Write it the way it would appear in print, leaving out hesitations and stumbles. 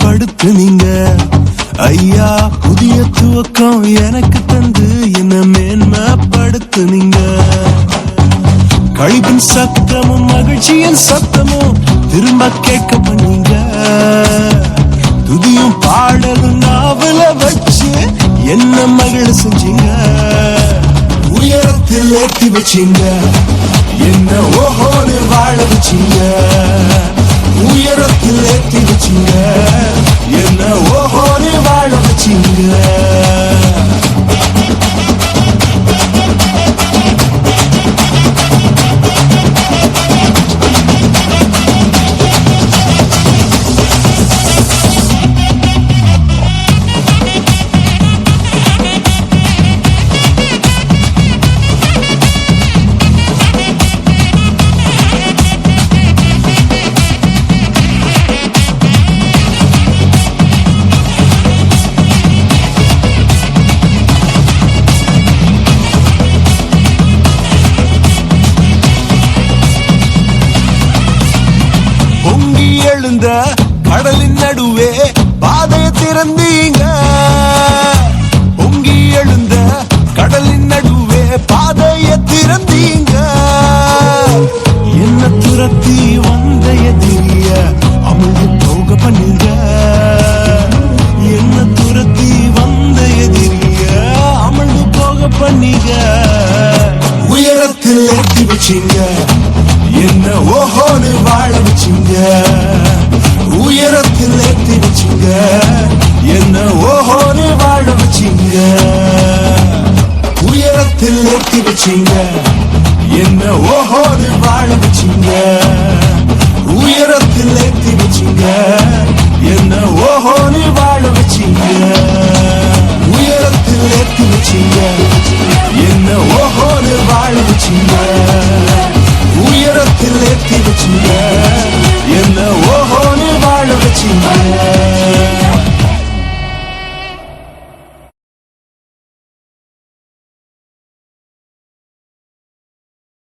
படுத்துனீங்க ஐயா. புதிய துவக்கம் எனக்கு தந்து என்ன மேன்மைப்படுத்துனீங்க. கழிப்பின் சத்தமும் மகிழ்ச்சியின் சத்தமும் திரும்ப கேட்க பண்ணீங்க. துதியும் பாடலும் நாவல வச்சு என்ன மகிழ செஞ்சீங்க. உயரத்தில் ஏற்றி வச்சீங்க, என்ன ஓஹோன்னு வாழ வச்சீங்க. உயரத்தில் ஏற்றி வச்சீங்க, என்ன ஓஹோன்னு வாழ வச்சீங்க. எழுந்த கடலின் நடுவே பாதையை திறந்தீங்க. பொங்கி எழுந்த கடலின் நடுவே பாதையை திறந்தீங்க. என்ன துரத்தி வந்த எதிரிய அமிழ்ந்து போக பண்ணீங்க. என்ன துரத்தி வந்த எதிரிய அமிழ்ந்து போக பண்ணீங்க. உயரத்தில் ஏற்றி வச்சீங்க,